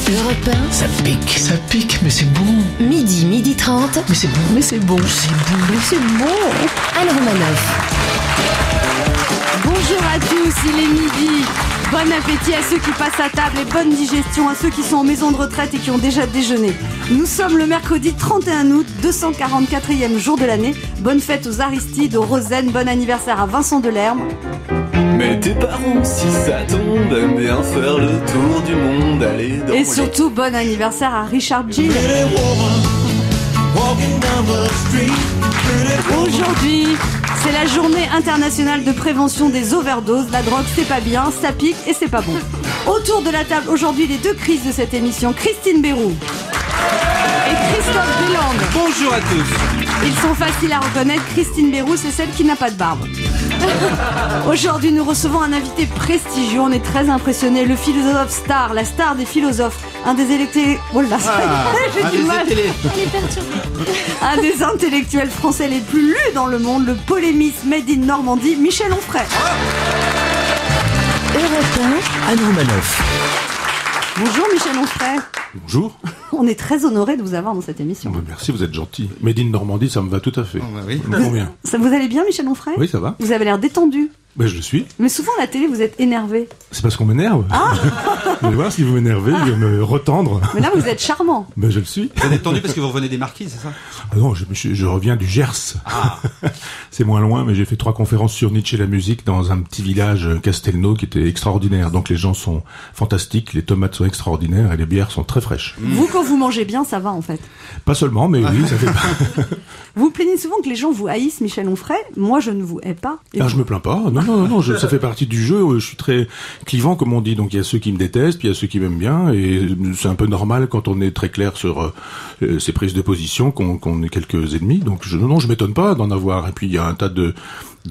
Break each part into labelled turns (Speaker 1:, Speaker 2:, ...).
Speaker 1: Europe 1.
Speaker 2: Ça pique, mais c'est bon.
Speaker 1: Midi 30.
Speaker 2: Mais c'est bon.
Speaker 1: Mais c'est bon. C'est bon. Anne Romanoff.
Speaker 3: Bonjour à tous, il est midi. Bon appétit à ceux qui passent à table et bonne digestion à ceux qui sont en maison de retraite et qui ont déjà déjeuné. Nous sommes le mercredi 31 août, 244e jour de l'année. Bonne fête aux Aristides, aux Rosen, bon anniversaire à Vincent Delerme.
Speaker 4: Mais tes parents, si ça tombe, aiment bien faire le tour du monde, aller dans
Speaker 3: Et surtout, bon anniversaire à Richard Gere. Aujourd'hui, c'est la journée internationale de prévention des overdoses. La drogue, c'est pas bien, ça pique et c'est pas bon. Autour de la table, aujourd'hui, les deux crises de cette émission, Christine Béroux et Christophe Deland.
Speaker 4: Bonjour à tous.
Speaker 3: Ils sont faciles à reconnaître. Christine Béroux, c'est celle qui n'a pas de barbe. Aujourd'hui, nous recevons un invité prestigieux. On est très impressionnés. Le philosophe star, la star des philosophes, un des intellectuels. Oh là, j'ai du mal. Un des intellectuels français les plus lus dans le monde, le polémiste made in Normandie, Michel Onfray.
Speaker 1: Europe 1.
Speaker 2: Anne Romanoff.
Speaker 3: Bonjour Michel Onfray.
Speaker 5: Bonjour.
Speaker 3: On est très honorés de vous avoir dans cette émission.
Speaker 5: Merci, vous êtes gentil. Made in Normandie, ça me va tout à fait.
Speaker 4: Oui.
Speaker 5: Ça me convient.
Speaker 3: Ça vous allez bien Michel Onfray?
Speaker 5: Oui, ça va.
Speaker 3: Vous avez l'air détendu.
Speaker 5: Ben, je le suis.
Speaker 3: Mais souvent à la télé, vous êtes énervé.
Speaker 5: C'est parce qu'on m'énerve.
Speaker 3: Ah.
Speaker 5: Vous allez voir, si vous m'énervez, je vais me retendre.
Speaker 3: Mais là, vous êtes charmant.
Speaker 5: Ben, je le suis.
Speaker 6: Vous êtes tendu parce que vous revenez des Marquises, c'est ça?
Speaker 5: Ah non, je reviens du Gers.
Speaker 6: Ah.
Speaker 5: C'est moins loin, mais j'ai fait 3 conférences sur Nietzsche et la musique dans un petit village Castelnau qui était extraordinaire. Donc les gens sont fantastiques, les tomates sont extraordinaires et les bières sont très fraîches.
Speaker 3: Vous, quand vous mangez bien, ça va en fait.
Speaker 5: Pas seulement, mais oui, ça fait pas.
Speaker 3: Vous plaignez souvent que les gens vous haïssent, Michel Onfray. Moi, je ne vous hais pas. Et
Speaker 5: Ah,
Speaker 3: vous-
Speaker 5: je me plains pas. Non, ça fait partie du jeu. Je suis très clivant, comme on dit. Donc il y a ceux qui me détestent, puis il y a ceux qui m'aiment bien, et c'est un peu normal quand on est très clair sur ses prises de position, qu'on ait quelques ennemis. Donc je m'étonne pas d'en avoir. Et puis il y a un tas de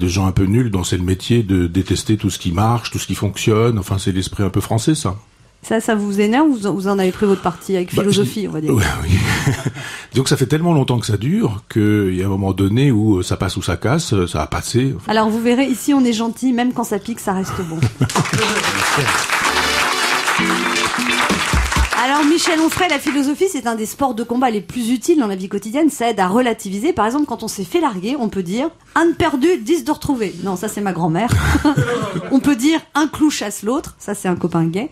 Speaker 5: gens un peu nuls dont c'est le métier de détester tout ce qui marche, tout ce qui fonctionne. Enfin, c'est l'esprit un peu français, ça.
Speaker 3: Ça vous énerve ou vous en avez pris votre parti avec philosophie, on va dire.
Speaker 5: Ouais, oui. Donc ça fait tellement longtemps que ça dure qu'il y a un moment donné où ça passe ou ça casse, ça a passé. Enfin,
Speaker 3: Alors vous verrez, ici on est gentil, même quand ça pique, ça reste bon. Alors Michel Onfray, la philosophie, c'est un des sports de combat les plus utiles dans la vie quotidienne. Ça aide à relativiser. Par exemple, quand on s'est fait larguer, on peut dire « un de perdu, 10 de retrouvé ». Non, ça c'est ma grand-mère. On peut dire « un clou chasse l'autre ». Ça c'est un copain gay.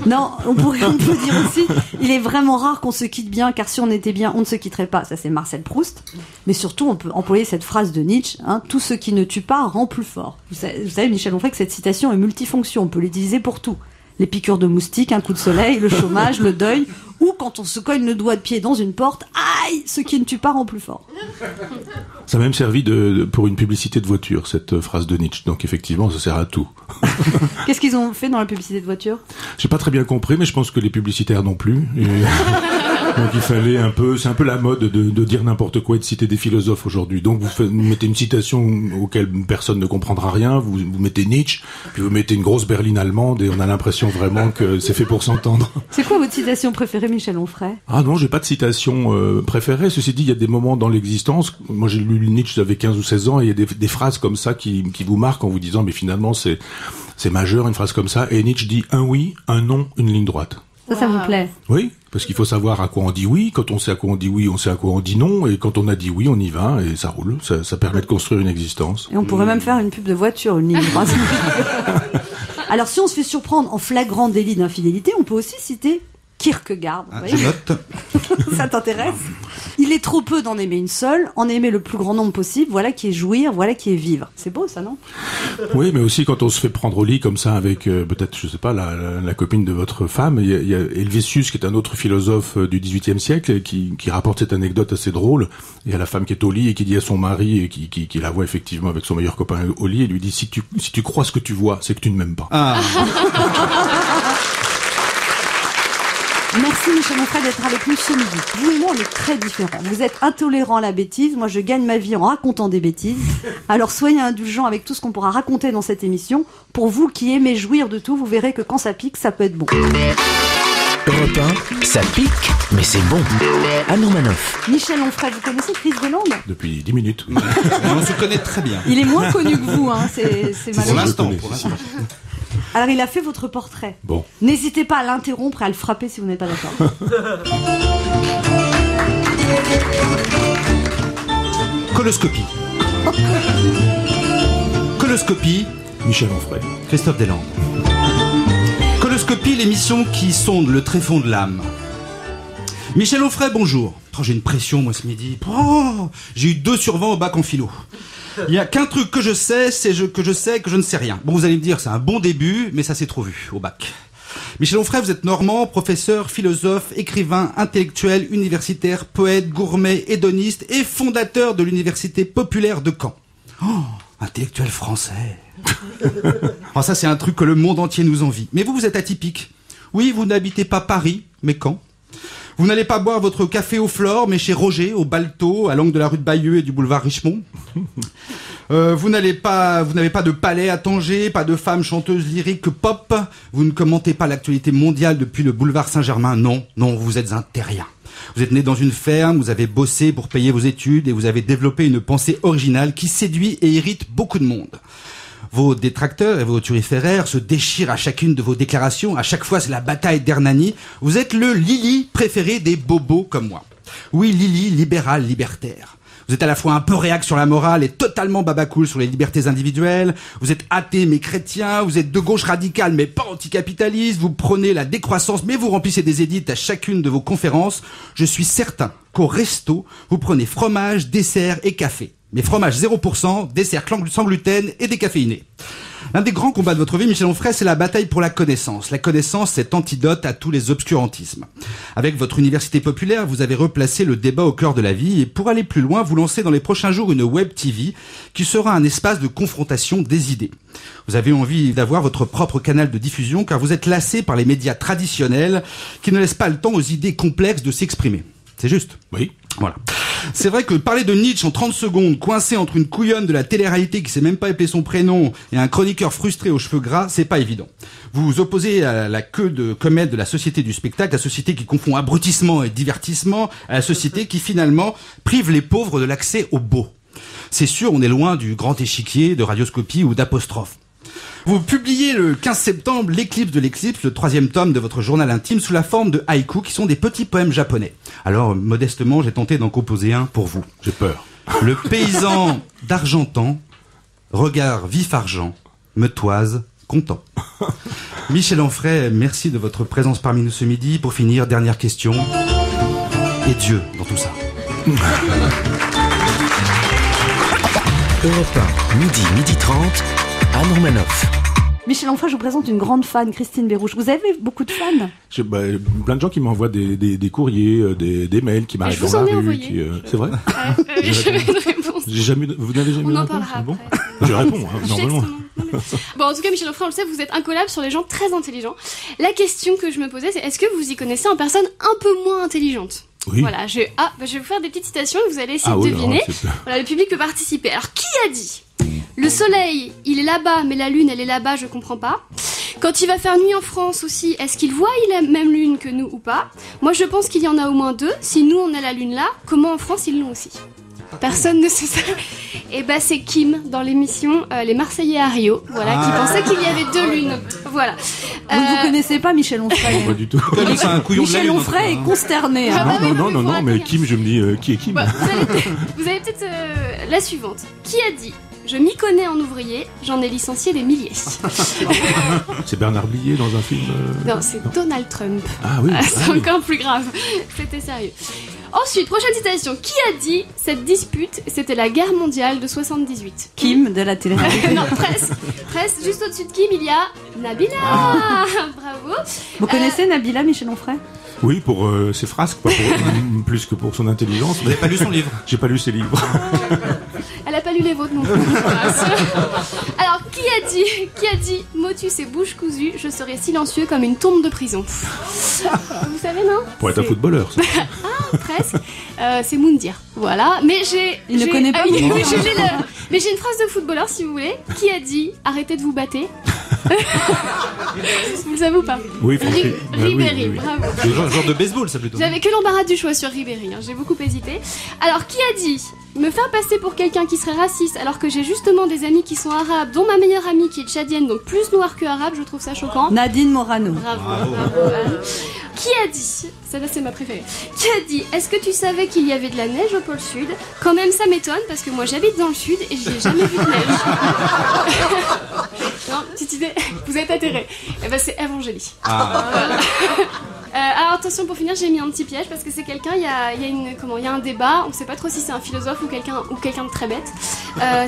Speaker 3: Non, on peut dire aussi « il est vraiment rare qu'on se quitte bien, car si on était bien, on ne se quitterait pas ». Ça c'est Marcel Proust. Mais surtout, on peut employer cette phrase de Nietzsche, hein, « tout ce qui ne tue pas rend plus fort ». Vous savez, Michel Onfray, que cette citation est multifonction. On peut l'utiliser pour tout. Les piqûres de moustiques, un coup de soleil, le chômage, le deuil, ou quand on se cogne le doigt de pied dans une porte, aïe, ce qui ne tue pas rend plus fort.
Speaker 5: ça a même servi pour une publicité de voiture, cette phrase de Nietzsche. Donc effectivement, ça sert à tout.
Speaker 3: Qu'est-ce qu'ils ont fait dans la publicité de voiture?
Speaker 5: J'ai pas très bien compris, mais je pense que les publicitaires non plus. Et donc il fallait c'est un peu la mode de dire n'importe quoi et de citer des philosophes aujourd'hui. Donc vous mettez une citation auquel personne ne comprendra rien, vous mettez Nietzsche, puis vous mettez une grosse berline allemande et on a l'impression vraiment que c'est fait pour s'entendre.
Speaker 3: C'est quoi votre citation préférée, Michel Onfray?
Speaker 5: Ah non, j'ai pas de citation préférée. Ceci dit, il y a des moments dans l'existence. Moi, j'ai lu Nietzsche, j'avais 15 ou 16 ans, et il y a des phrases comme ça qui vous marquent en vous disant, mais finalement, c'est majeur, une phrase comme ça. Et Nietzsche dit un oui, un non, une ligne droite.
Speaker 3: Ça vous plaît?
Speaker 5: Oui, parce qu'il faut savoir à quoi on dit oui. Quand on sait à quoi on dit oui, on sait à quoi on dit non. Et quand on a dit oui, on y va et ça roule. Ça permet de construire une existence.
Speaker 3: Et on pourrait même faire une pub de voiture, une ligne droite. Alors si on se fait surprendre en flagrant délit d'infidélité, on peut aussi citer Kierkegaard. Vous voyez,
Speaker 6: Je note.
Speaker 3: ça t'intéresse? Il est trop peu d'en aimer une seule, en aimer le plus grand nombre possible, voilà qui est jouir, voilà qui est vivre. C'est beau ça, non?
Speaker 5: Oui, mais aussi quand on se fait prendre au lit comme ça avec peut-être, je sais pas, la copine de votre femme, il y a Helvétius qui est un autre philosophe du XVIIIe siècle qui rapporte cette anecdote assez drôle. Il y a la femme qui est au lit et qui dit à son mari et qui la voit effectivement avec son meilleur copain au lit et lui dit si tu crois ce que tu vois, c'est que tu ne m'aimes pas.
Speaker 6: Ah.
Speaker 3: Merci Michel Onfray d'être avec nous ce midi. Vous et moi, on est très différents. Vous êtes intolérants à la bêtise, moi je gagne ma vie en racontant des bêtises. Alors soyez indulgents avec tout ce qu'on pourra raconter dans cette émission. Pour vous qui aimez jouir de tout, vous verrez que quand ça pique, ça peut être bon.
Speaker 2: Europe 1, ça pique, mais c'est bon. Anne Romanoff.
Speaker 3: Michel Onfray, vous connaissez Chris Deland?
Speaker 5: Depuis 10 minutes.
Speaker 6: On se connaît très bien.
Speaker 3: Il est moins connu que vous, hein. C'est
Speaker 6: Pour
Speaker 3: malheureux.
Speaker 6: l'instant.
Speaker 5: connais,
Speaker 6: Pour
Speaker 5: si,
Speaker 6: l'instant.
Speaker 3: Alors, il a fait votre portrait.
Speaker 5: Bon.
Speaker 3: N'hésitez pas à l'interrompre et à le frapper si vous n'êtes pas d'accord.
Speaker 6: Coloscopie. Coloscopie,
Speaker 5: Michel Onfray.
Speaker 6: Christophe Deslandes. Coloscopie, l'émission qui sonde le tréfonds de l'âme. Michel Onfray, bonjour. Oh, j'ai une pression, moi, ce midi. Oh, j'ai eu 2 sur 20 au bac en philo. Il n'y a qu'un truc que je sais, que je ne sais rien. Bon, vous allez me dire, c'est un bon début, mais ça s'est trop vu au bac. Michel Onfray, vous êtes normand, professeur, philosophe, écrivain, intellectuel, universitaire, poète, gourmet, hédoniste et fondateur de l'université populaire de Caen. Oh, intellectuel français. Oh, ça, c'est un truc que le monde entier nous envie. Mais vous êtes atypique. Oui, vous n'habitez pas Paris, mais Caen. Vous n'allez pas boire votre café au Flore, mais chez Roger, au Balto, à l'angle de la rue de Bayeux et du boulevard Richemont. Vous n'avez pas de palais à Tanger, pas de femmes chanteuses lyriques pop. Vous ne commentez pas l'actualité mondiale depuis le boulevard Saint-Germain. Non, vous êtes un terrien. Vous êtes né dans une ferme, vous avez bossé pour payer vos études et vous avez développé une pensée originale qui séduit et irrite beaucoup de monde. Vos détracteurs et vos turiféraires se déchirent à chacune de vos déclarations. À chaque fois, c'est la bataille d'Hernani. Vous êtes le Lily préféré des bobos comme moi. Oui, Lily, libéral, libertaire. Vous êtes à la fois un peu réac sur la morale et totalement babacool sur les libertés individuelles. Vous êtes athée mais chrétien. Vous êtes de gauche radicale mais pas anticapitaliste. Vous prenez la décroissance mais vous remplissez des édits à chacune de vos conférences. Je suis certain qu'au resto, vous prenez fromage, dessert et café. Mais fromage 0%, dessert sans gluten et décaféiné. L'un des grands combats de votre vie, Michel Onfray, c'est la bataille pour la connaissance. La connaissance, c'est antidote à tous les obscurantismes. Avec votre université populaire, vous avez replacé le débat au cœur de la vie et pour aller plus loin, vous lancez dans les prochains jours une web TV qui sera un espace de confrontation des idées. Vous avez envie d'avoir votre propre canal de diffusion car vous êtes lassé par les médias traditionnels qui ne laissent pas le temps aux idées complexes de s'exprimer. C'est juste?
Speaker 5: Oui.
Speaker 6: Voilà. C'est vrai que parler de Nietzsche en 30 secondes, coincé entre une couillonne de la télé-réalité qui sait même pas appeler son prénom et un chroniqueur frustré aux cheveux gras, c'est pas évident. Vous vous opposez à la queue de comète de la société du spectacle, la société qui confond abrutissement et divertissement, à la société qui finalement prive les pauvres de l'accès au beau. C'est sûr, on est loin du grand échiquier, de Radioscopie ou d'Apostrophe. Vous publiez le 15 septembre L'éclipse de l'éclipse, le 3e tome de votre journal intime sous la forme de haïkus qui sont des petits poèmes japonais. Alors, modestement, j'ai tenté d'en composer un pour vous.
Speaker 5: J'ai peur.
Speaker 6: Le paysan d'Argentan, regard vif argent, me toise, content. Michel Onfray, merci de votre présence parmi nous ce midi. Pour finir, dernière question. Et Dieu dans tout ça?
Speaker 2: Europe 1, midi 30, Anne Romanoff.
Speaker 3: Michel Onfray, je vous présente une grande fan, Christine Bérouche. Vous avez beaucoup de fans?
Speaker 5: Plein de gens qui m'envoient des courriers, des mails, qui m'arrêtent dans la rue. C'est vrai? Vous n'avez jamais
Speaker 7: On en
Speaker 5: répondu?
Speaker 7: parlera
Speaker 5: Bon.
Speaker 7: après.
Speaker 5: Je réponds, normalement.
Speaker 7: Bon, en tout cas, Michel Onfray, on le sait, vous êtes incollable sur les gens très intelligents. La question que je me posais, c'est est-ce que vous y connaissez en personne un peu moins intelligente?
Speaker 5: Oui.
Speaker 7: Voilà, je vais vous faire des petites citations et vous allez essayer de deviner. Voilà, le public peut participer. Alors, qui a dit le soleil, il est là-bas, mais la lune, elle est là-bas, je comprends pas. Quand il va faire nuit en France aussi, est-ce qu'il voit la même lune que nous ou pas? Moi, je pense qu'il y en a au moins 2. Si nous, on a la lune là, comment en France, ils l'ont aussi? Personne ne sait ça. Et bah, c'est Kim dans l'émission Les Marseillais à Rio, voilà, qui pensait qu'il y avait 2 lunes. Voilà.
Speaker 3: Vous ne vous connaissez pas, Michel Onfray?
Speaker 5: Pas du tout.
Speaker 6: C'est un couillon de la
Speaker 3: Michel
Speaker 6: lune,
Speaker 3: Onfray est consterné.
Speaker 7: Ah bah oui,
Speaker 5: Non, mais Kim, je me dis, qui est Kim?
Speaker 7: Bah, vous avez peut-être la suivante. Qui a dit je m'y connais en ouvrier, j'en ai licencié des milliers.
Speaker 5: C'est Bernard Blier dans un film
Speaker 7: Non, c'est Donald Trump.
Speaker 5: Ah oui.
Speaker 7: C'est encore plus grave. C'était sérieux. Ensuite, prochaine citation. Qui a dit cette dispute, c'était la guerre mondiale de 78?
Speaker 3: Kim de la télé.
Speaker 7: Non, presque. Juste au-dessus de Kim, il y a Nabila. Bravo.
Speaker 3: Vous connaissez Nabila, Michel Onfray?
Speaker 5: Oui, pour ses frasques, pas plus que pour son intelligence.
Speaker 6: Vous n'avez pas lu son livre?
Speaker 5: J'ai pas lu ses livres.
Speaker 7: Elle a pas lu les vôtres non plus. Alors, qui a dit motus et bouche cousue, je serai silencieux comme une tombe de prison? Vous savez, non?
Speaker 5: Pour être un footballeur, ça.
Speaker 7: Ah, presque. C'est Moundir. Voilà. Mais
Speaker 3: Il ne connaît pas.
Speaker 7: Oui, mais j'ai une phrase de footballeur, si vous voulez. Qui a dit arrêtez de vous battre? Vous le savez ou pas?
Speaker 5: Oui, franchement.
Speaker 7: Ribéry,
Speaker 5: oui.
Speaker 7: bravo.
Speaker 6: C'est genre de baseball, ça plutôt.
Speaker 7: J'avais que l'embarras du choix sur Ribéry, hein. J'ai beaucoup hésité. Alors, qui a dit Me faire passer pour quelqu'un qui serait raciste alors que j'ai justement des amis qui sont arabes, dont ma meilleure amie qui est tchadienne, donc plus noire que arabe, je trouve ça choquant.
Speaker 3: Nadine Morano.
Speaker 7: Bravo. Qui a dit, celle-là c'est ma préférée, qui a dit, est-ce que tu savais qu'il y avait de la neige au pôle sud? Quand même ça m'étonne parce que moi j'habite dans le sud et j'y ai jamais vu de neige. Non, petite idée, vous êtes atterré. Eh ben c'est Evangélie. Alors attention, pour finir, j'ai mis un petit piège parce que c'est quelqu'un, il y a un débat, on sait pas trop si c'est un philosophe ou quelqu'un de très bête.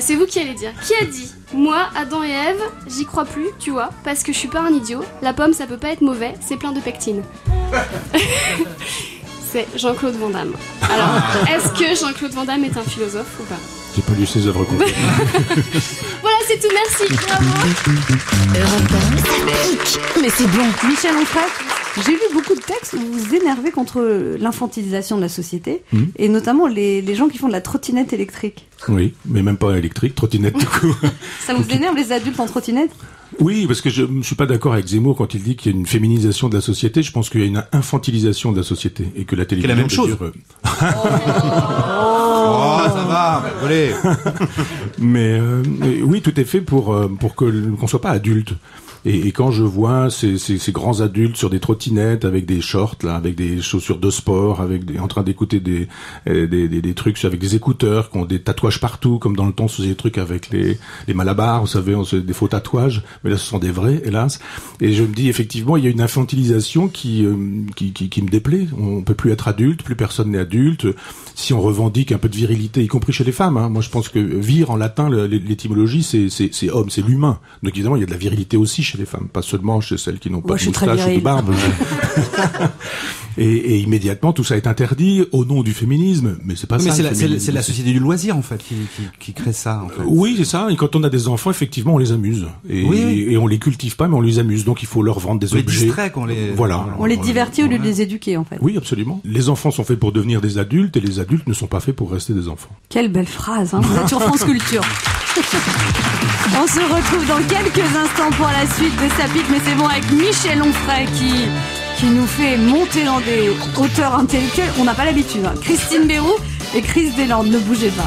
Speaker 7: C'est vous qui allez dire. Qui a dit? Moi, Adam et Ève, j'y crois plus, tu vois, parce que je suis pas un idiot. La pomme, ça peut pas être mauvais, c'est plein de pectine. C'est Jean-Claude Van Damme. Alors, est-ce que Jean-Claude Van Damme est un philosophe ou pas?
Speaker 5: J'ai pas lu ses œuvres complètes.
Speaker 7: Voilà, c'est tout, merci. Bravo.
Speaker 1: Mais c'est bon.
Speaker 3: Michel Onfray, j'ai lu beaucoup de textes où vous vous énervez contre l'infantilisation de la société, et notamment les gens qui font de la trottinette électrique.
Speaker 5: Oui, mais même pas électrique, trottinette tout court.
Speaker 3: Ça vous énerve les adultes en trottinette?
Speaker 5: Oui, parce que je ne suis pas d'accord avec Zemmour quand il dit qu'il y a une féminisation de la société. Je pense qu'il y a une infantilisation de la société et que la télévision...
Speaker 6: C'est la même chose. Ça va, allez.
Speaker 5: Mais oui, tout est fait pour qu'on soit pas adulte. Et quand je vois ces grands adultes sur des trottinettes avec des shorts là, avec des chaussures de sport, en train d'écouter des trucs avec des écouteurs, qui ont des tatouages partout, comme dans le temps, on faisait des trucs avec les malabars, vous savez, on faisait des faux tatouages, mais là ce sont des vrais, hélas. Et je me dis effectivement, il y a une infantilisation qui me déplaît. On peut plus être adulte, plus personne n'est adulte. Si on revendique un peu de virilité, y compris chez les femmes, hein. Moi je pense que vir en latin, l'étymologie c'est homme, c'est l'humain. Donc évidemment il y a de la virilité aussi chez les femmes, pas seulement chez celles qui n'ont pas de moustache ou de barbe. Et immédiatement tout ça est interdit au nom du féminisme, mais c'est pas ça.
Speaker 6: Mais c'est la société du loisir en fait qui crée ça. En fait.
Speaker 5: Oui, c'est ça. Et quand on a des enfants, effectivement, on les amuse et on les cultive pas, mais on les amuse. Donc il faut leur vendre des objets.
Speaker 6: On les distrait,
Speaker 5: voilà.
Speaker 3: On les divertit au lieu de les éduquer en fait.
Speaker 5: Oui, absolument. Les enfants sont faits pour devenir des adultes et les adultes ne sont pas faits pour rester des enfants.
Speaker 3: Quelle belle phrase, hein. Vous êtes sur France Culture. On se retrouve dans quelques instants pour la suite de Ça pique, mais c'est bon, avec Michel Onfray qui nous fait monter dans des hauteurs intellectuelles. On n'a pas l'habitude, hein. Christine Béroux et Chris Deslandes, ne bougez pas.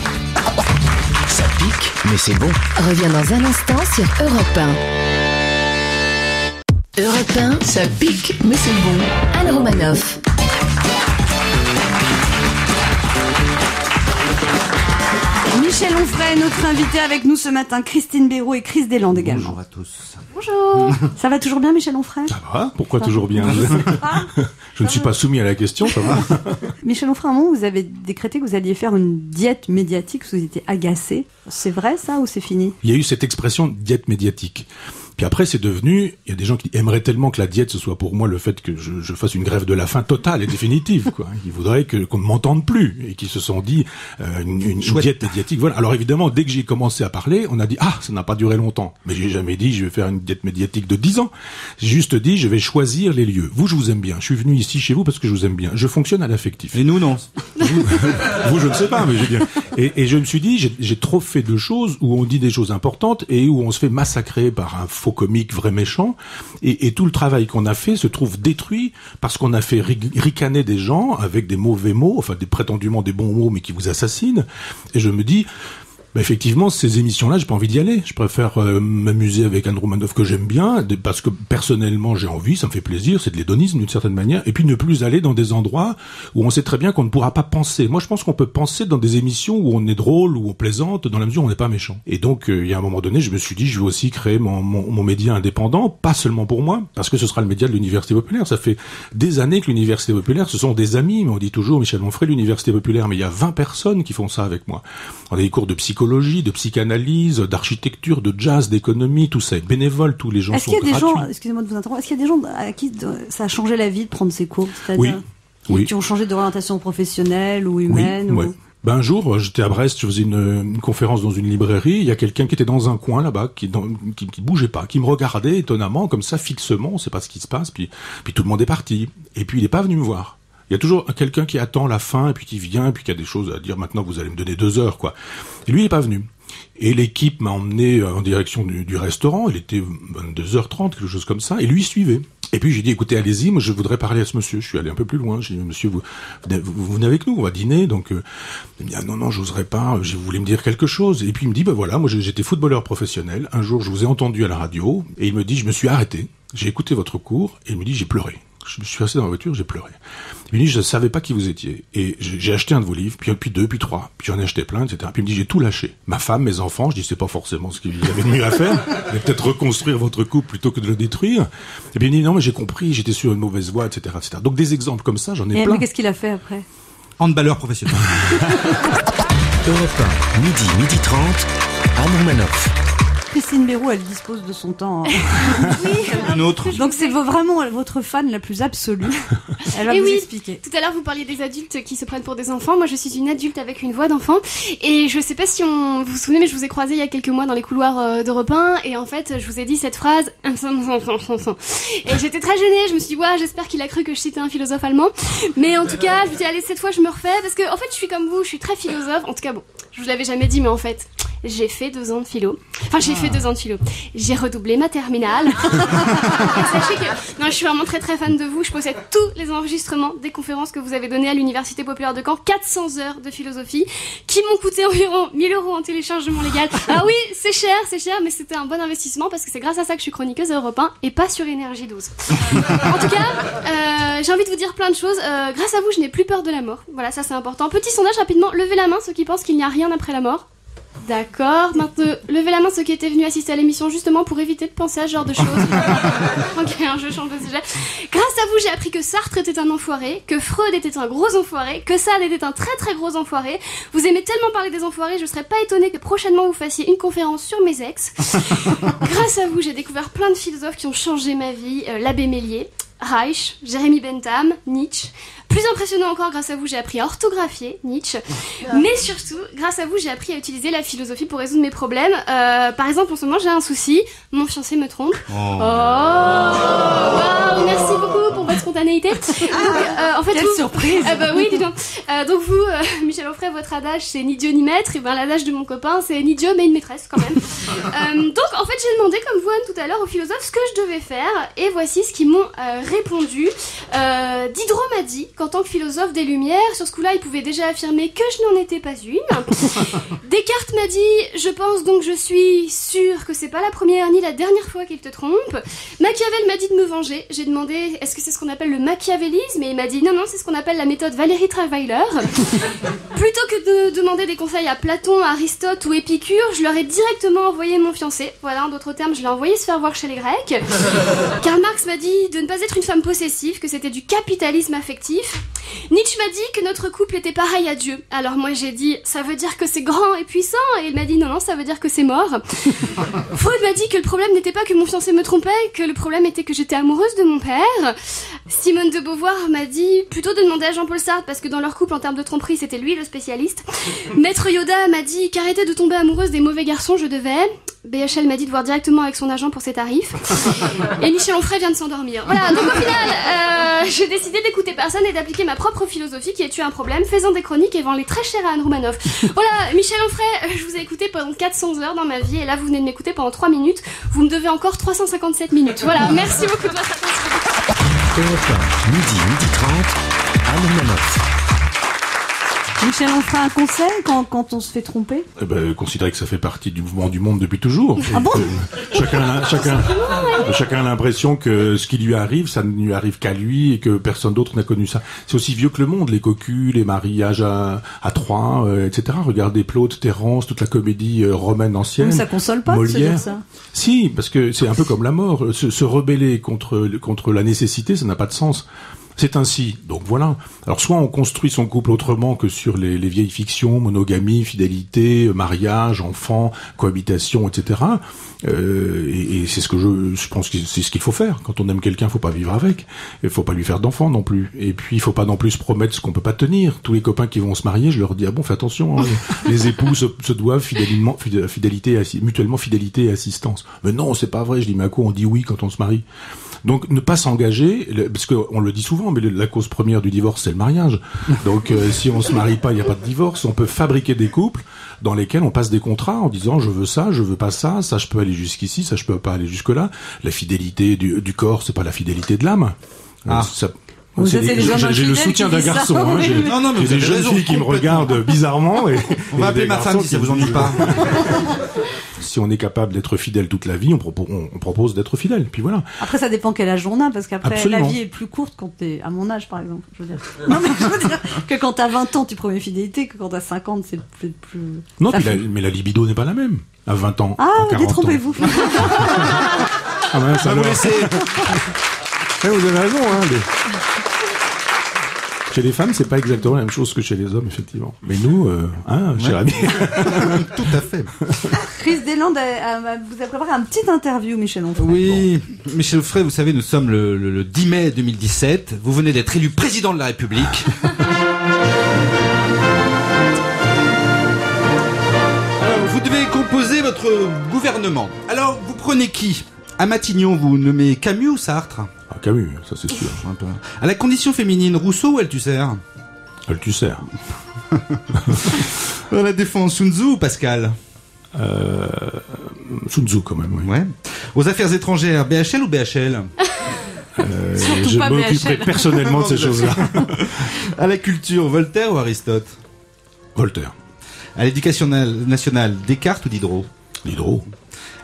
Speaker 2: Ça pique, mais c'est bon.
Speaker 1: Reviens dans un instant sur Europe 1. Europe 1,
Speaker 2: Ça pique, mais c'est bon.
Speaker 1: Anne Romanoff.
Speaker 3: Michel Onfray, notre invité avec nous ce matin, Christine Béroux et Chris Deslandes également.
Speaker 6: Bonjour à tous.
Speaker 3: Bonjour. Ça va toujours bien, Michel Onfray?
Speaker 5: Ça va? Pourquoi toujours bien? Je ne suis pas soumis à la question, ça va?
Speaker 3: Michel Onfray, à un moment, vous avez décrété que vous alliez faire une diète médiatique, parce que vous étiez agacé. C'est vrai ça ou c'est fini?
Speaker 5: Il y a eu cette expression diète médiatique. Puis après, c'est devenu, il y a des gens qui aimeraient tellement que la diète, ce soit pour moi le fait que je fasse une grève de la faim totale et définitive, quoi. Ils voudraient qu'on ne m'entende plus et qui se sont dit une diète médiatique. Voilà. Alors évidemment, dès que j'ai commencé à parler, on a dit ça n'a pas duré longtemps. Mais j'ai jamais dit je vais faire une diète médiatique de 10 ans. J'ai juste dit je vais choisir les lieux. Vous, je vous aime bien. Je suis venu ici chez vous parce que je vous aime bien. Je fonctionne à l'affectif.
Speaker 6: Et nous, non.
Speaker 5: Vous, je ne sais pas, mais je veux dire. Et je me suis dit j'ai trop fait de choses où on dit des choses importantes et où on se fait massacrer par un faux comique vrai méchant, et tout le travail qu'on a fait se trouve détruit parce qu'on a fait ricaner des gens avec des mauvais mots, enfin prétendument des bons mots mais qui vous assassinent. Et je me dis effectivement, ces émissions-là, j'ai pas envie d'y aller. Je préfère m'amuser avec Anne Romanoff que j'aime bien, parce que personnellement j'ai envie, ça me fait plaisir, c'est de l'hédonisme d'une certaine manière, et puis ne plus aller dans des endroits où on sait très bien qu'on ne pourra pas penser. Moi je pense qu'on peut penser dans des émissions où on est drôle, où on plaisante, dans la mesure où on n'est pas méchant. Et donc il y a un moment donné, je me suis dit, je vais aussi créer mon média indépendant, pas seulement pour moi, parce que ce sera le média de l'Université populaire. Ça fait des années que l'Université populaire, ce sont des amis, mais on dit toujours, Michel Onfray, l'Université populaire, mais il y a 20 personnes qui font ça avec moi. On a des cours de psychologie, de psychanalyse, d'architecture, de jazz, d'économie, tout ça est bénévole, tous les gens sont gratuits. Est-ce qu'il y a des gens,
Speaker 3: excusez-moi de vous interrompre, est-ce qu'il y a des gens à qui ça a changé la vie de prendre ces cours, c'est-à-dire qui ont changé d'orientation professionnelle ou humaine?
Speaker 5: Oui. Un jour, j'étais à Brest, je faisais une conférence dans une librairie, il y a quelqu'un qui était dans un coin là-bas, qui bougeait pas, qui me regardait étonnamment, comme ça, fixement, on sait pas ce qui se passe, puis tout le monde est parti. Et puis il est pas venu me voir. Il y a toujours quelqu'un qui attend la fin, et puis qui vient, et puis qui a des choses à dire. Maintenant, vous allez me donner 2 heures, quoi. Et lui, il est pas venu. Et l'équipe m'a emmené en direction du restaurant. Il était 22h30, quelque chose comme ça. Et lui, il suivait. Et puis j'ai dit, écoutez, allez-y, moi je voudrais parler à ce monsieur. Je suis allé un peu plus loin. J'ai dit, monsieur, vous venez avec nous, on va dîner. Donc il me dit, ah non, j'oserais pas. Je voulais me dire quelque chose. Et puis il me dit, voilà, moi j'étais footballeur professionnel. Un jour, je vous ai entendu à la radio, et il me dit, je me suis arrêté. J'ai écouté votre cours, et il me dit, j'ai pleuré. Je me suis assis dans la voiture, j'ai pleuré. Il me dit, je ne savais pas qui vous étiez. Et j'ai acheté un de vos livres, puis 2, puis 3, puis j'en ai acheté plein, etc. Puis il me dit, j'ai tout lâché. Ma femme, mes enfants, je dis, c'est pas forcément ce qu'il y avait de mieux à faire. Mais peut-être reconstruire votre couple plutôt que de le détruire. Et puis il me dit, non, mais j'ai compris, j'étais sur une mauvaise voie, etc., etc. Donc des exemples comme ça, j'en ai plein.
Speaker 3: Mais qu'est-ce qu'il a fait après?
Speaker 6: Handballeur professionnel.
Speaker 2: Europe 1, 12h30, Anne Romanoff.
Speaker 3: Christine Béroux, elle dispose de son temps.
Speaker 6: Oui, une autre.
Speaker 3: Donc c'est vraiment votre fan la plus absolue. Elle va vous expliquer.
Speaker 7: Tout à l'heure, vous parliez des adultes qui se prennent pour des enfants. Moi, je suis une adulte avec une voix d'enfant. Et je sais pas si vous vous souvenez, mais je vous ai croisé il y a quelques mois dans les couloirs d'Europe 1. Et en fait, je vous ai dit cette phrase. Et j'étais très gênée. Je me suis dit, ouais, j'espère qu'il a cru que je citais un philosophe allemand. Mais en tout cas, je me suis dit, allez, cette fois, je me refais. Parce que, en fait, je suis comme vous, je suis très philosophe. En tout cas, bon, je vous l'avais jamais dit, mais en fait, j'ai fait 2 ans de philo. Enfin, j'ai fait 2 ans de philo. J'ai redoublé ma terminale. Sachez que, non, je suis vraiment très très fan de vous. Je possède tous les enregistrements des conférences que vous avez données à l'Université Populaire de Caen. 400 heures de philosophie qui m'ont coûté environ 1000 € en téléchargement légal. Ah oui, c'est cher, mais c'était un bon investissement parce que c'est grâce à ça que je suis chroniqueuse à Europe 1 et pas sur Énergie 12. En tout cas, j'ai envie de vous dire plein de choses. Grâce à vous, je n'ai plus peur de la mort. Voilà, ça c'est important. Petit sondage rapidement. Levez la main ceux qui pensent qu'il n'y a rien après la mort. D'accord, maintenant, levez la main ceux qui étaient venus assister à l'émission justement pour éviter de penser à ce genre de choses. Ok, je change de sujet. Grâce à vous, j'ai appris que Sartre était un enfoiré, que Freud était un gros enfoiré, que Sade était un très très gros enfoiré. Vous aimez tellement parler des enfoirés, je serais pas étonnée que prochainement vous fassiez une conférence sur mes ex. Grâce à vous, j'ai découvert plein de philosophes qui ont changé ma vie. L'abbé Mélier, Reich, Jérémy Bentham, Nietzsche. Plus impressionnant encore, grâce à vous, j'ai appris à orthographier Nietzsche. Mais surtout, grâce à vous, j'ai appris à utiliser la philosophie pour résoudre mes problèmes. Par exemple, en ce moment, j'ai un souci. Mon fiancé me trompe. Wow, merci beaucoup pour votre spontanéité. En fait,
Speaker 3: quelle surprise.
Speaker 7: Bah oui, dis donc. Donc vous, Michel Onfray, votre adage, c'est ni Dieu ni maître. Et ben l'adage de mon copain, c'est ni Dieu mais une maîtresse quand même. Donc en fait, j'ai demandé, comme vous, Anne, tout à l'heure, aux philosophes ce que je devais faire. Et voici ce qu'ils m'ont répondu. Diderot m'a dit qu'en tant que philosophe des Lumières, sur ce coup-là, il pouvait déjà affirmer que je n'en étais pas une. Descartes m'a dit « Je pense donc je suis sûr que c'est pas la première ni la dernière fois qu'il te trompe ». Machiavel m'a dit de me venger. J'ai demandé « Est-ce que c'est ce qu'on appelle le machiavélisme ?» Et il m'a dit « Non, c'est ce qu'on appelle la méthode Valérie Trierweiler ». Plutôt que de demander des conseils à Platon, à Aristote ou Épicure, je leur ai directement envoyé mon fiancé. Voilà, en d'autres termes, je l'ai envoyé se faire voir chez les Grecs. Karl Marx m'a dit de ne pas être une femme possessive, que c'était du capitalisme affectif. Nietzsche m'a dit que notre couple était pareil à Dieu. Alors moi j'ai dit, ça veut dire que c'est grand et puissant. Et il m'a dit, non, ça veut dire que c'est mort. Freud m'a dit que le problème n'était pas que mon fiancé me trompait, que le problème était que j'étais amoureuse de mon père. Simone de Beauvoir m'a dit plutôt de demander à Jean-Paul Sartre, parce que dans leur couple en termes de tromperie, c'était lui le spécialiste. Maître Yoda m'a dit qu'arrêter de tomber amoureuse des mauvais garçons, je devais. BHL m'a dit de voir directement avec son agent pour ses tarifs. Et Michel Onfray vient de s'endormir. Voilà, donc au final, j'ai décidé d'écouter personne et d'appliquer ma propre philosophie qui est tuer un problème, faisant des chroniques et vend-les très cher à Anne Romanoff. Voilà, Michel Onfray, je vous ai écouté pendant 400 heures dans ma vie et là vous venez de m'écouter pendant 3 minutes. Vous me devez encore 357 minutes. Voilà, merci beaucoup de votre attention.
Speaker 2: Europe 1, midi 30, Anne Romanoff.
Speaker 3: Michel, on fera un conseil quand on se fait tromper?
Speaker 5: Considérez que ça fait partie du mouvement du monde depuis toujours.
Speaker 3: Ah bon?
Speaker 5: Chacun a l'impression que ce qui lui arrive, ça ne lui arrive qu'à lui et que personne d'autre n'a connu ça. C'est aussi vieux que le monde, les cocus, les mariages à Troyes, etc. Regardez Plaute, Terence, toute la comédie romaine ancienne.
Speaker 3: Mais ça console pas
Speaker 5: Molière.
Speaker 3: De se dire ça.
Speaker 5: Si, parce que c'est un peu comme la mort. Se rebeller contre la nécessité, ça n'a pas de sens. C'est ainsi. Donc voilà. Alors soit on construit son couple autrement que sur les vieilles fictions, monogamie, fidélité, mariage, enfants, cohabitation, etc. Et c'est ce que je pense que c'est ce qu'il faut faire. Quand on aime quelqu'un, faut pas vivre avec. Il faut pas lui faire d'enfants non plus. Et puis il faut pas non plus se promettre ce qu'on peut pas tenir. Tous les copains qui vont se marier, je leur dis fais attention. Hein, les époux se doivent mutuellement fidélité et assistance. Mais non, c'est pas vrai. Je dis mais à quoi on dit oui quand on se marie? Donc ne pas s'engager, parce qu'on le dit souvent, absolument, mais la cause première du divorce, c'est le mariage. Donc si on se marie pas, il n'y a pas de divorce. On peut fabriquer des couples dans lesquels on passe des contrats en disant je veux ça, je veux pas ça, ça je peux aller jusqu'ici, ça je peux pas aller jusque là. La fidélité du corps, c'est pas la fidélité de l'âme. J'ai le soutien d'un garçon. Hein, j'ai des jeunes filles qui me regardent bizarrement.
Speaker 6: On va appeler ma femme si ça vous ennuie pas.
Speaker 5: Si on est capable d'être fidèle toute la vie, on propose d'être fidèle. Puis voilà.
Speaker 3: Après, ça dépend quel âge on a, parce qu'après,
Speaker 5: Absolument.
Speaker 3: la vie est plus courte quand t'es à mon âge, par exemple. Je veux dire. Non, mais je veux dire que quand t'as 20 ans, tu promets fidélité, que quand t'as 50, c'est plus.
Speaker 5: Non, mais la libido n'est pas la même. À 20 ans.
Speaker 3: Ah,
Speaker 5: détrompez-vous. Ah, ben, ça
Speaker 6: vous laissez.
Speaker 5: Vous avez raison, hein. Chez les femmes, c'est pas exactement la même chose que chez les hommes, effectivement. Mais nous, cher ami.
Speaker 6: Tout à fait.
Speaker 3: Chris Deslandes vous a préparé un petit interview, Michel Onfray.
Speaker 6: Oui, Michel Onfray, vous savez, nous sommes le 10 mai 2017. Vous venez d'être élu président de la République. Alors, vous devez composer votre gouvernement. Alors, vous prenez qui? À Matignon, vous nommez Camus ou Sartre?
Speaker 5: Ah, Camus, ça c'est sûr.
Speaker 6: À la condition féminine, Rousseau ou Althusser?
Speaker 5: Althusser.
Speaker 6: À la défense, Sun Tzu ou Pascal?
Speaker 5: Sun Tzu quand même, oui.
Speaker 6: Ouais. Aux affaires étrangères, BHL ou BHL?
Speaker 5: Je m'occuperai personnellement de ces choses-là.
Speaker 6: À la culture, Voltaire ou Aristote?
Speaker 5: Voltaire.
Speaker 6: À l'éducation nationale, Descartes ou Diderot?
Speaker 5: Diderot.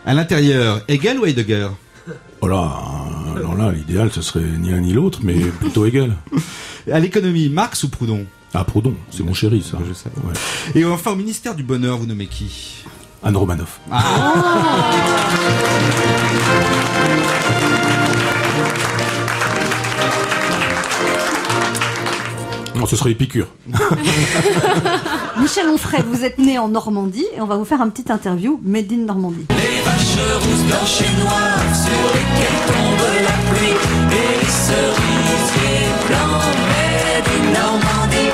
Speaker 6: À l'intérieur, Hegel ou Heidegger?
Speaker 5: Oh là, alors là, l'idéal, ce serait ni l'un ni l'autre, mais plutôt Hegel.
Speaker 6: À l'économie, Marx ou Proudhon?
Speaker 5: Ah, Proudhon, c'est mon chéri, ça.
Speaker 6: Je sais.
Speaker 5: Ouais.
Speaker 6: Et enfin, au ministère du Bonheur, vous nommez qui?
Speaker 5: Anne Romanoff. Non, ce serait Épicure.
Speaker 3: Michel Onfray, vous êtes né en Normandie et on va vous faire un petit interview Made in Normandie.
Speaker 8: Les vaches rousses, blanches et noires sur lesquelles tombe la pluie et les cerisiers blancs Made in Normandie.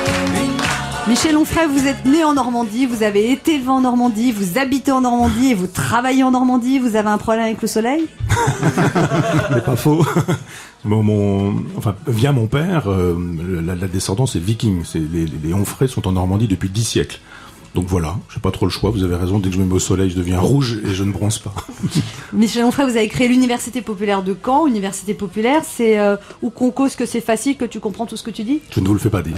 Speaker 3: Michel Onfray, vous êtes né en Normandie, vous avez été élevé en Normandie, vous habitez en Normandie et vous travaillez en Normandie. Vous avez un problème avec le soleil?
Speaker 5: C'est pas faux. Via mon père, la descendance est viking. Les Onfray sont en Normandie depuis 10 siècles. Donc voilà, j'ai pas trop le choix, vous avez raison, dès que je me mets au soleil, je deviens rouge et je ne bronze pas.
Speaker 3: Michel Onfray, vous avez créé l'Université populaire de Caen. Université populaire, c'est où qu'on cause que c'est facile, que tu comprends tout ce que tu dis?
Speaker 5: Je ne vous le fais pas dire.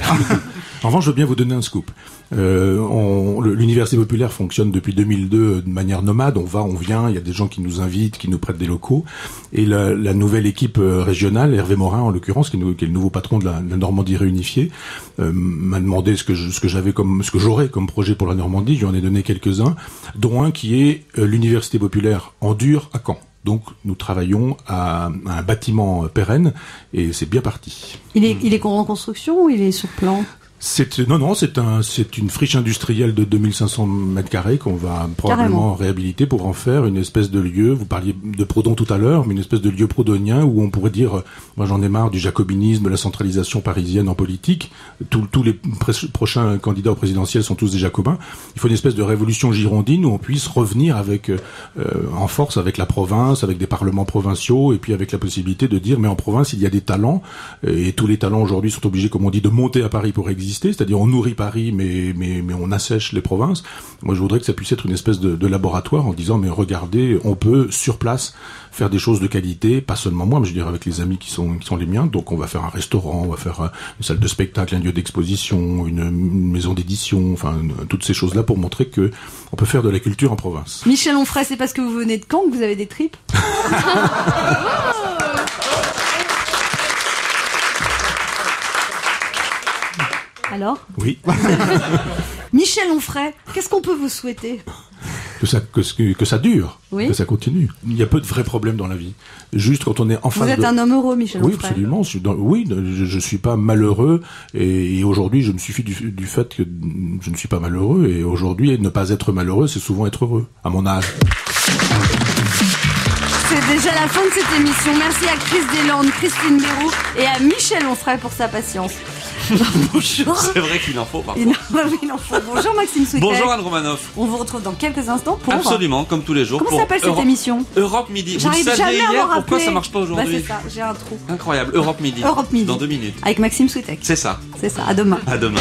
Speaker 5: En revanche, je veux bien vous donner un scoop. L'Université populaire fonctionne depuis 2002 de manière nomade, on va, on vient, il y a des gens qui nous invitent, qui nous prêtent des locaux, et la nouvelle équipe régionale, Hervé Morin en l'occurrence, qui est le nouveau patron de la Normandie réunifiée, m'a demandé ce que j'aurais comme projet pour la Normandie. Je lui en ai donné quelques-uns, dont un qui est l'Université populaire en dur à Caen. Donc nous travaillons à un bâtiment pérenne et c'est bien parti.
Speaker 3: Il est en construction ou il est sur plan?
Speaker 5: C'est une friche industrielle de 2500 mètres carrés qu'on va probablement réhabiliter pour en faire une espèce de lieu. Vous parliez de Proudhon tout à l'heure, mais une espèce de lieu proudhonien où on pourrait dire, moi j'en ai marre du jacobinisme, de la centralisation parisienne en politique. Tous les prochains candidats au présidentiel sont tous des jacobins. Il faut une espèce de révolution girondine où on puisse revenir avec en force avec la province, avec des parlements provinciaux et puis avec la possibilité de dire, mais en province il y a des talents et tous les talents aujourd'hui sont obligés, comme on dit, de monter à Paris pour exister. C'est-à-dire on nourrit Paris mais on assèche les provinces. Moi je voudrais que ça puisse être une espèce de laboratoire en disant mais regardez, on peut sur place faire des choses de qualité, pas seulement moi, mais je veux dire avec les amis qui sont les miens. Donc on va faire un restaurant, on va faire une salle de spectacle, un lieu d'exposition, une maison d'édition, enfin toutes ces choses-là pour montrer que on peut faire de la culture en province.
Speaker 3: Michel Onfray, c'est parce que vous venez de Caen que vous avez des tripes? Alors?
Speaker 5: Oui.
Speaker 3: Michel Onfray, qu'est-ce qu'on peut vous souhaiter?
Speaker 5: Que ça dure,
Speaker 3: oui.
Speaker 5: Que ça continue. Il y a peu de vrais problèmes dans la vie. Juste quand on est en face
Speaker 3: Vous êtes un homme heureux, Michel
Speaker 5: Oui,
Speaker 3: Onfray.
Speaker 5: absolument. Je suis pas malheureux et aujourd'hui, je me suffis du fait que je ne suis pas malheureux et aujourd'hui, ne pas être malheureux, c'est souvent être heureux, à mon âge.
Speaker 3: C'est déjà la fin de cette émission. Merci à Chris Deslandes, Christine Béroux et à Michel Onfray pour sa patience. Bonjour.
Speaker 9: C'est vrai qu'il en faut parfois.
Speaker 3: Il en faut. Bonjour Maxime Souquet.
Speaker 9: Bonjour Anne Romanoff.
Speaker 3: On vous retrouve dans quelques instants pour...
Speaker 9: Absolument, comme tous les jours.
Speaker 3: Comment s'appelle cette émission?
Speaker 9: Europe Midi. Vous
Speaker 3: J'arrive
Speaker 9: le saviez
Speaker 3: jamais à
Speaker 9: hier,
Speaker 3: m'en rappeler.
Speaker 9: pourquoi ça marche pas aujourd'hui?
Speaker 3: C'est ça, j'ai un trou.
Speaker 9: Incroyable, Europe Midi.
Speaker 3: Europe Midi.
Speaker 9: Dans 2 minutes.
Speaker 3: Avec Maxime Souquet.
Speaker 9: C'est ça.
Speaker 3: C'est ça, à demain.
Speaker 9: À demain.